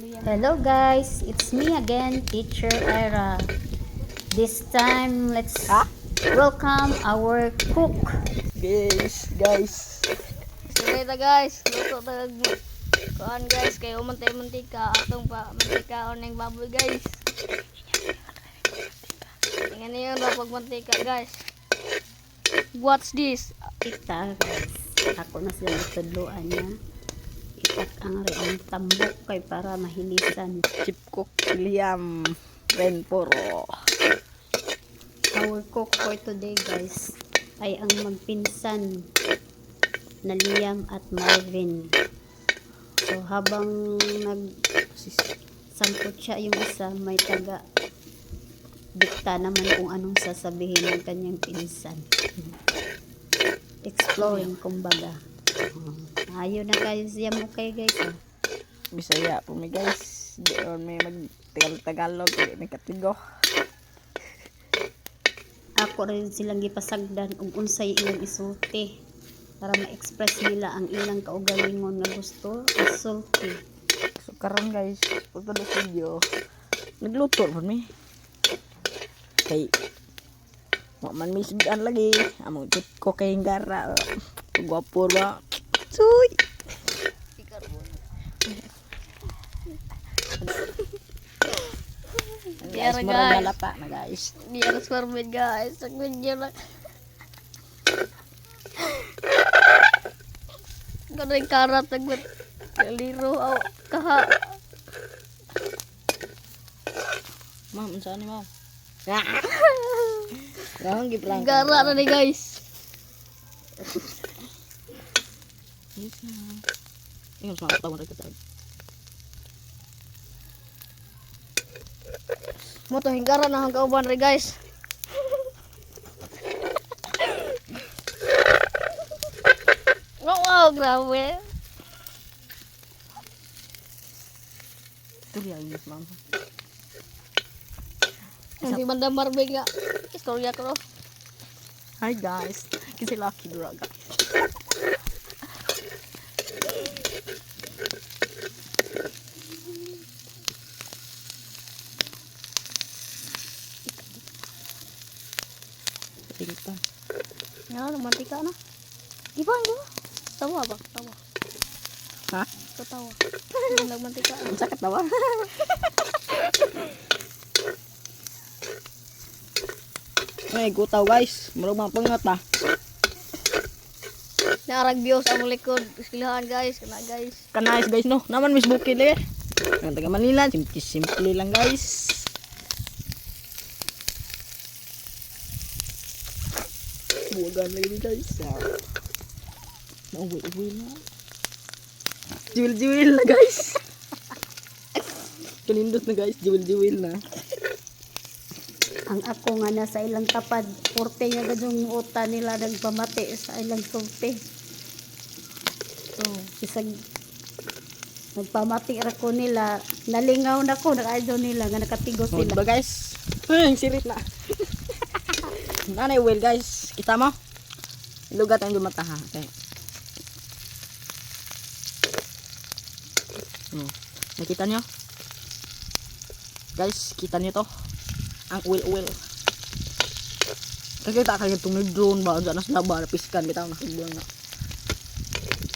Hello guys, it's me again, Teacher Ira. This time, let's welcome our cook. Guys. Sige ta guys, luto ta kuan guys kay umantay mantika atong pa mantika oning baboy guys. Tingnan niyo na pag mantika guys. What's this? Kita guys, ako na sila tutudloan niya. Itak ang reang tambok kay para mahilisan. Chip cook Liam Renporo. Our cook for today guys ay ang magpinsan na Liam at Marvin. So habang nagsampot siya yung isa, may taga dikta naman kung anong sasabihin ng kanyang pinsan. Exploring kumbaga. Ayaw na kayo siya mo kayo guys. Bisaya po mi guys. Diyon may mag-Tagalog may katigo. Ako rin silang gipasagdan kung unsay ilang isulti para ma-express nila ang ilang kaugalingon na gusto isulti. So karon guys, pagka do video nagluto po mi. Kay man mi sudan lagi. Among chip ko kay gara. Gwapo ba? Suy. Diyan Guys, guys. malapa na guys. Di aras permit guys. Sa video lang. Kadang karat tagut. Kaliro aw kaha. Ma'am, unsa ni ma'am? Gahong giplang. Gara na ni guys. Ingon sa mga tawag kita. Mo to hinggara na hang kauban re guys. Wow, grabe. Tuloy ang Miss Ma'am. Si Banda Marbig nga. Istorya ko. Hi guys. Kasi lucky drug. Tingta. Nga, romantika na. Giba. Tawa ba? Tawa. Ha? Katawa. Nagmantika. Unsa ka tawa? Ay, gutaw guys. Murag mga pangat ah. Narag views ang likod. Iskilahan guys. Kana guys. Kanais guys no. Naman Miss Bukid eh. Ang taga Manila, simple lang guys. Buwagan lagi guys. Uwi na. Jiwil na guys. Kanindot na guys, jiwil na. Ang ako nga nasa ilang tapad, porte nga gadong uta nila nagpamati sa ilang sulti. So, isag nagpamati ra ko nila, nalingaw na ko, nakaidyo nila, nga nakatigo Oh, sila. diba guys? Ay, sirit na. Nanay Will guys, kita mo? Lugat ang lumata ha. Okay. Nakita nyo? Guys, kita nyo to? Ang will. Kakita kayo itong nag-drone ba? Diyan na sa laba, napiskan, bitaw na hibon na.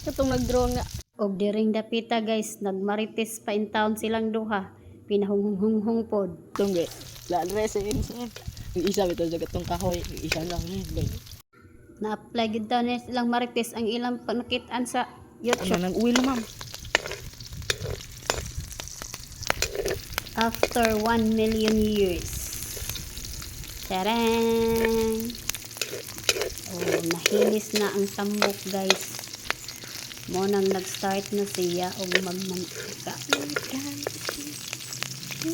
Katong nag-drone nga. Og diring dapita guys, nagmarites pa in town silang duha, pinahunghunghung pod. Tungge, la-address yun. Yung isa ito, jagat tong kahoy. Yung isa lang. Na-apply gid daw na silang marites ang ilang panakitaan sa YouTube. Ano, nag-uwi na ma'am. After 1 million years. Tarang! Oh, nahilis na ang tambok guys. Mo nang nag-start na siya og magmantika.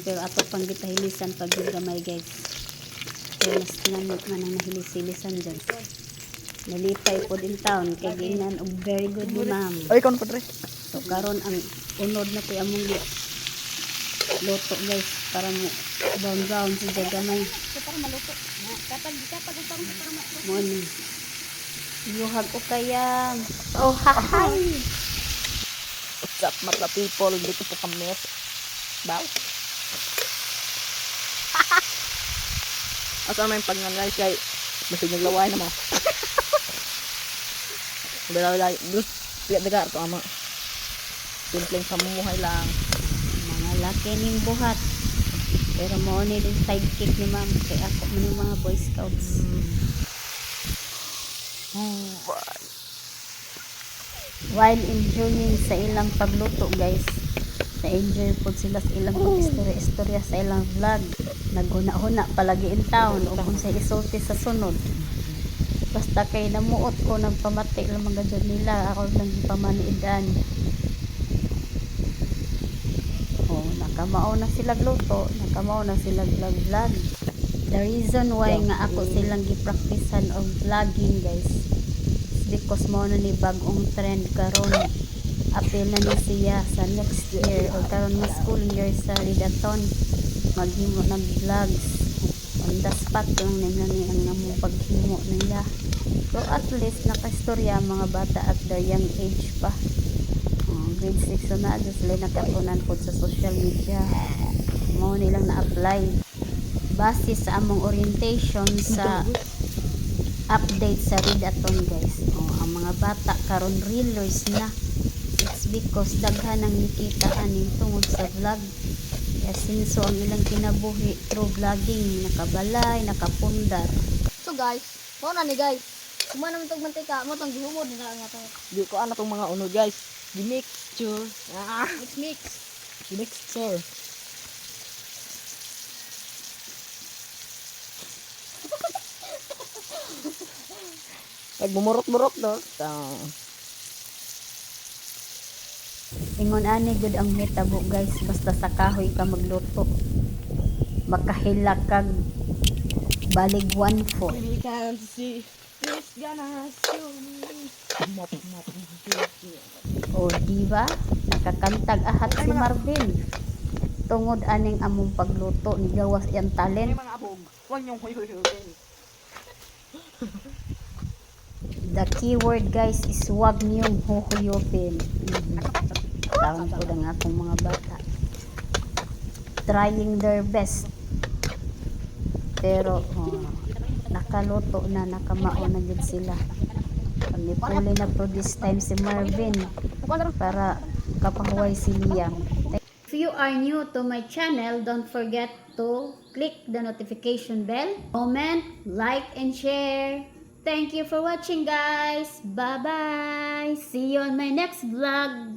Pero ato pang gitahilisan pag gamay guys. Kaya mas lamot man ang nahilis-hilisan dyan. Nalipay po din taon kay ginan og very good ni ma'am. Ay, ikaw na padre. So karon ang unod na ko among luto guys para mo brown sa gamay. Para maluto. Kapag utang Mo ni. Yuhag ko kaya. Oh, hahay. What's up mga people? Dito po kami Baw. Asa may pagngan guys kay basig naglaway na mo. Dalay, dus tiyak dagar to ama. Simpleng pamumuhay lang. Mga laki ning buhat. Pero mo ni din sidekick ni ma'am kay ako man yung mga Boy Scouts. While enjoying sa ilang pagluto guys, na-enjoy po sila sa ilang pag-istorya sa ilang vlog. Naghuna-huna palagi in town o kung sa isulti sa sunod. Basta kay namuot ko nagpamati lang mga dyan nila, ako lang pamaniidan. Oh, nakamao na sila gluto, nakamao na sila vlog. The reason why nga ako silang gipracticean og vlogging guys, because mo na ni bagong trend karon. Apil na ni siya sa next year o karon nga school year sa Ridaton maghimo ng vlogs on the spot lang nila ni ang namong paghimo nila. So at least nakaistorya ang mga bata at their young age pa. Grade 6 na sila nakatunan po sa social media, mo nilang na-apply base sa among orientation sa update sa Ridaton guys. Ang mga bata karon reelers na. It's because daghan ang nikita aning tungod sa vlog. Sinso ang ilang kinabuhi through vlogging, nakabalay, nakapundar. So guys, mo na ni guys. Kuma naman tong mantika, mo tong gihumod na nga to. Di ko ana tong mga uno guys. Gimixture. Mix. Gimixture. Pag bumurot-burot do. Ingon ani gud ang mitabo guys, basta sa kahoy ka magluto. Makahila kag balig 1/4. We can see it's gonna show me. O diba? Nakakantag ahat si Marvin. Tungod aning among pagluto ni gawas iyang talent. Mga abog. Huwag niyong huy-huy-huy. The keyword guys is wag niyong huhuyupin. Tawag ko ng akong mga bata. Trying their best. Pero nakaluto na, nakamao na gud sila. Pagpuli na po this time si Marvin para kapahuway si Liam. If you are new to my channel, don't forget to click the notification bell, comment, like, and share. Thank you for watching guys. Bye bye. See you on my next vlog.